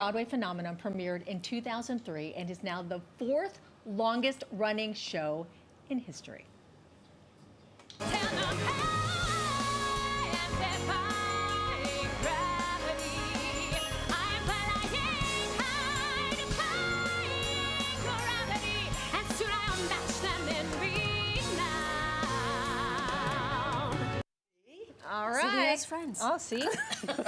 Broadway phenomenon premiered in 2003 and is now the fourth longest running show in history. All right. So he has friends. Oh, see?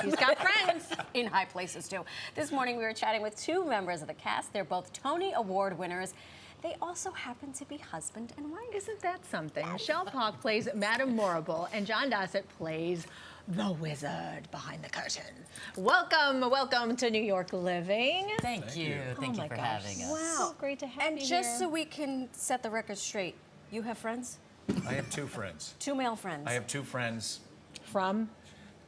He's got friends. In high places, too. This morning, we were chatting with two members of the cast. They're both Tony Award winners. They also happen to be husband and wife. Isn't that something? Michelle Pawk plays Madame Morrible, and John Dossett plays the wizard behind the curtain. Welcome, welcome to New York Living. Thank you. Thank you for having us. Wow. So great to have And you just here. so we can set the record straight, you have friends? I have two friends. Two male friends. I have two friends, From?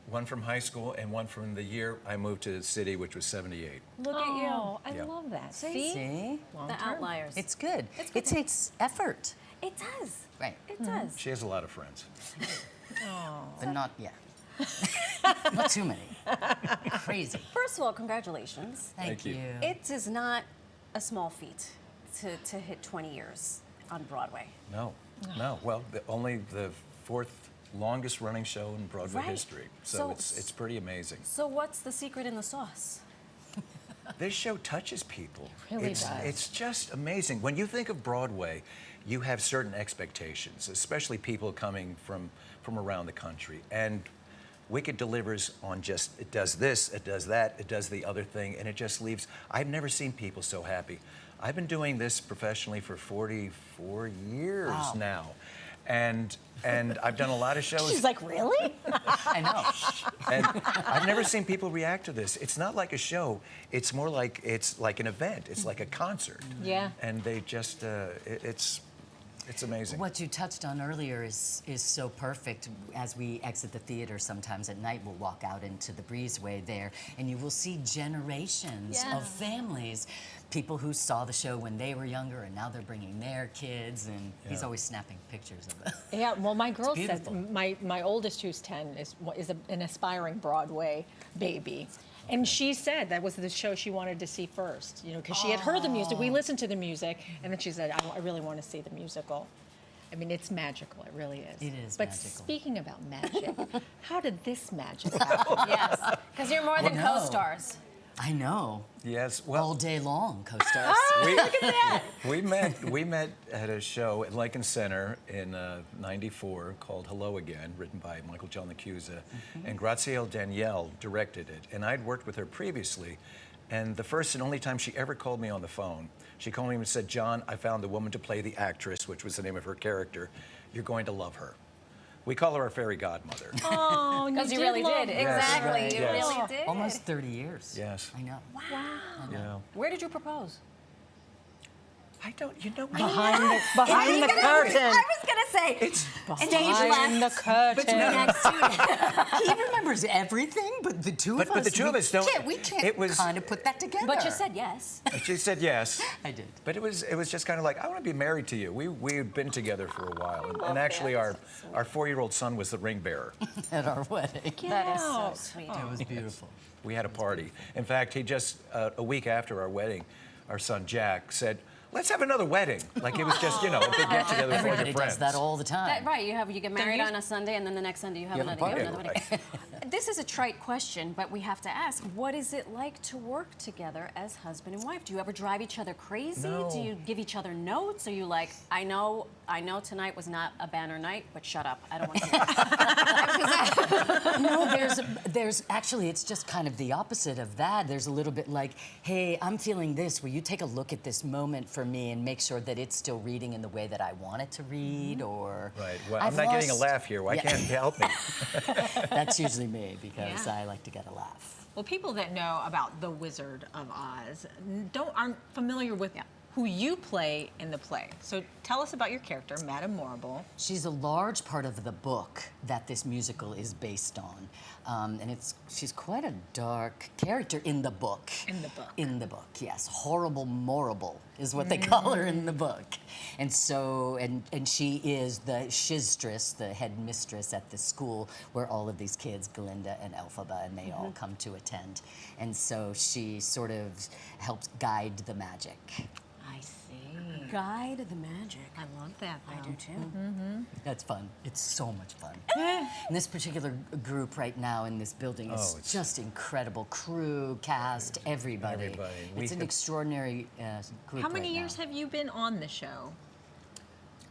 one from high school and one from the year I moved to the city, which was 78. Look at you. Oh, I Yeah. love that. See? Long The term. outliers. It's good. It's good. It takes effort. It does. Right. It does. She has a lot of friends. But not, yeah. Not too many. Crazy. First of all, congratulations. Thank you. It is not a small feat to hit 20 years on Broadway. No, no. Well, only the fourth longest running show in Broadway Right. history. So, So- it's pretty amazing. So what's the secret in the sauce? This show touches people. really it's, does. It's just amazing. When you think of Broadway, you have certain expectations, especially people coming from around the country. And Wicked delivers on just, it does this, it does that, it does the other thing, and it just leaves. I've never seen people so happy. I've been doing this professionally for 44 years Wow. now. And I've done a lot of shows. She's like, really? I know. And I've never seen people react to this. It's not like a show. It's more like, it's like an event. It's like a concert. Yeah. And they just, it's amazing. What you touched on earlier is so perfect. As we exit the theater sometimes at night, we'll walk out into the breezeway there, and you will see generations Yeah. of families, people who saw the show when they were younger, and now they're bringing their kids, and he's Yeah. always snapping pictures of it. Yeah, well, my girl says, beautiful. my oldest, who's 10, is an aspiring Broadway baby. And she said that was the show she wanted to see first, you know, because she had heard the music. We listened to the music, and then she said, I really want to see the musical. I mean, it's magical. It really is. It is But magical. speaking about magic, how did this magic happen? Yes, because you're more than no. co-stars. I know. Yes, All well, day long, co-stars. we met at a show at Lincoln Center in '94 called Hello Again, written by Michael John LaCusa, and Grazielle Danielle directed it. And I'd worked with her previously, and the first and only time she ever called me on the phone, she called me and said, "John, I found the woman to play the actress," which was the name of her character. "You're going to love her." We call her our fairy godmother. Oh, Because you really did. Yes, Exactly. right, You yes. really did. Almost 30 years. Yes. I know. You know, Where did you propose? I don't, you know, Behind the curtain. I was going to say, it's Behind the curtain. next to you. He remembers everything, but the two of us. but the two of us don't. We can't It was- kind of put that together. But you said yes. She said yes. I did. But it was just kind of like, I want to be married to you. We had been together for a while, and actually our 4-year-old son was the ring bearer. At our wedding. That is so out. sweet. It was beautiful. We had a party. In fact, he just a week after our wedding, our son Jack said, "Let's have another wedding." Like it was just, you know, a big get together with all your Everybody friends. does that all the time. That, right, you get married on a Sunday, and then the next Sunday you have You have a another party. wedding. This is a trite question, but we have to ask: what is it like to work together as husband and wife? Do you ever drive each other crazy? No. Do you give each other notes? Are you like, I know tonight was not a banner night, but shut up, I don't want to hear it. No, there's actually, it's just kind of the opposite of that. There's a little bit like, hey, I'm feeling this. Will you take a look at this moment for me and make sure that it's still reading in the way that I want it to read? Or Right. Well, I've I'm not getting a lost- laugh here. Why Yeah. can't you help me? That's usually me because Yeah. I like to get a laugh. Well, people that know about The Wizard of Oz aren't familiar with who you play in the play. So tell us about your character, Madame Morrible. She's a large part of the book that this musical is based on. And she's quite a dark character in the book. In the book. In the book, yes. Horrible Morrible is what they call her in the book. And so, and she is the shistress, the head mistress at the school where all of these kids, Glinda and Elphaba, and they all come to attend. And so she sort of helps guide the magic. I see. Guide the magic. I love that. I do too. That's fun. It's so much fun. And this particular group right now in this building is just incredible. Crew, cast, everybody. It's an extraordinary group. How many right years now. have you been on the show?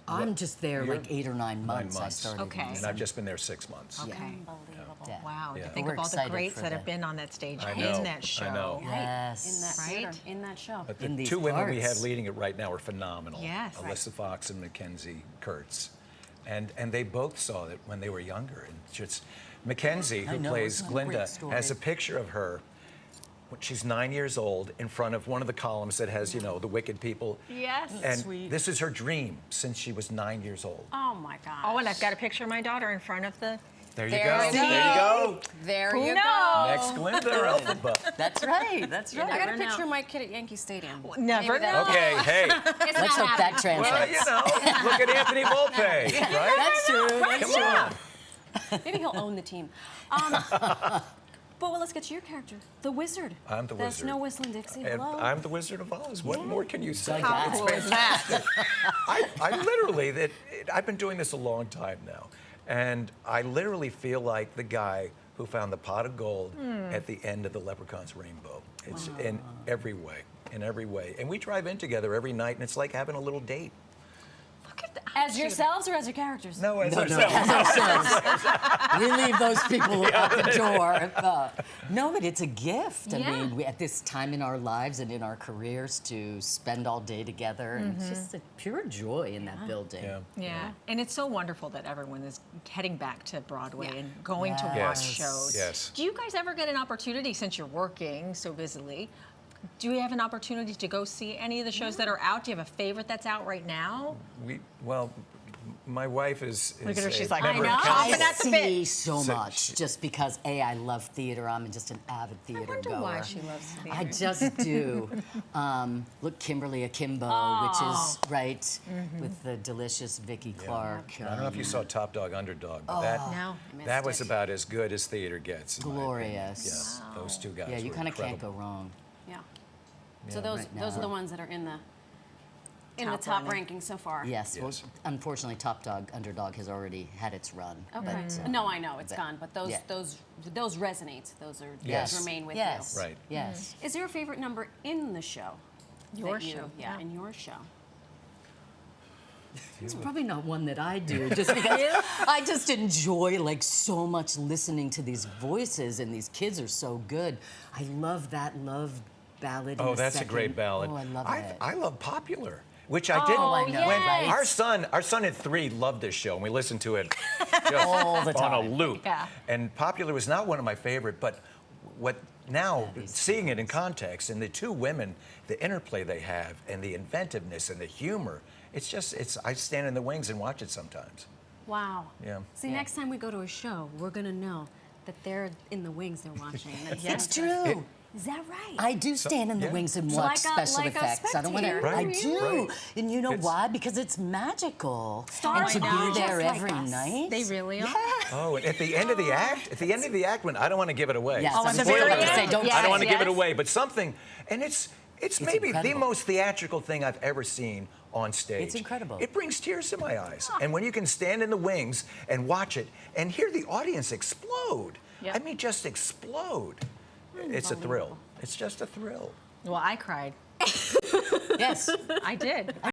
I'm just there You're like 8 or 9 months. 9 I months. started. Okay. this. And I've just been there 6 months. Okay. Unbelievable. Yeah. Wow. Yeah. To think We're of all the excited greats for that have the- been on that stage I in know, that show. I know. Yes. In that Right? theater, in that show. But In the these 2 women we parts. have leading it right now are phenomenal. Yes. Alyssa Fox and Mackenzie Kurtz. And they both saw it when they were younger. And just Mackenzie, I who know, plays isn't that a great Glinda, story? has a picture of her when she's 9 years old in front of one of the columns that has, you know, the wicked people. Yes. And Sweet. this is her dream since she was 9 years old. Oh my gosh. Oh, and I've got a picture of my daughter in front of the. There you There go. you There you go. There Who you knows? go. Next Glinda or Elphaba. That's right. That's I right. got a Never know. picture of my kid at Yankee Stadium. Never Maybe that'll- know. Okay, hey. It's Let's not hope that happening. Well, translates. you know, look at Anthony Volpe, right? That's true. That's Come true. on. Maybe he'll own the team. But well, let's get to your character, the wizard. I'm the That's wizard. no whistling Dixie. And Hello. I'm the Wizard of Oz. What more can you say? How How cool is that? I literally, I've been doing this a long time now, and I literally feel like the guy who found the pot of gold at the end of the Leprechaun's Rainbow. It's in every way, And we drive in together every night, and it's like having a little date. Look at that. As yourselves or as your characters? No, as No, ourselves. as ourselves. We leave those people at the door. No, but it's a gift. I Yeah. mean, at this time in our lives and in our careers to spend all day together, and it's just a pure joy in that building. Yeah. Yeah, and it's so wonderful that everyone is heading back to Broadway and going to watch Yes. shows. Yes. Do you guys ever get an opportunity, since you're working so busily, do you have an opportunity to go see any of the shows that are out? Do you have a favorite that's out right now? My wife is Look at her, a she's like, member I know. of Chomping council. at the bit. See so So much she- just because I love theater. I'm just an avid I theater wonder goer. why she loves theater. I just do. Look, Kimberly Akimbo, which is right with the delicious Vicki Clark. I don't know if you saw Top Dog, Underdog, but that, No. that was about as good as theater gets. in my opinion. Glorious. Yes, those two guys Yeah, you were kind of can't incredible. go wrong. Yeah. So those Right those are now. the ones that are in the Top top running. ranking so far. Yes. Well, Yes. unfortunately, Top Dog, Underdog has already had its run. Okay. But, No, I know it's but- gone, but those yeah. those resonate. Those are Yes. those remain with Yes. you. Right. Yes. Is there a favorite number in the show? Your that you- show, Yeah, yeah. in your show. It's probably not one that I do, just because I just enjoy like so much listening to these voices, and these kids are so good. I love that love ballad. in Oh, the that's a second. great ballad. Oh, I love it. I love Popular, which I didn't. Oh, I know, when right? our son at 3 loved this show, and we listened to it just All the on a time. loop. Yeah. And Popular was not one of my favorite, but what now seeing it in context and the two women, the interplay they have, and the inventiveness and the humor, I stand in the wings and watch it sometimes. Wow. Yeah. See, Yeah. next time we go to a show, we're gonna know that they're in the wings. They're watching. That's It's true. Is that right? I do stand in the yeah. wings and So watch like a- special like a effects. I don't want to. spectator. I Right, do, right. and you know It's- why? Because it's magical. Stars and to are be there just like every us. night. They really are. Oh, and at the end of the act, when I don't want to give it away. Yes, Oh, at the spoiler very alert. end? Say, don't Yes, I don't want to give it yes. away, but something, and it's maybe the incredible. most theatrical thing I've ever seen on stage. It's incredible. It brings tears to my eyes. And when you can stand in the wings and watch it and hear the audience explode, Yep. I mean, just explode. It's a thrill. It's just a thrill. Well, I cried. Yes. I did.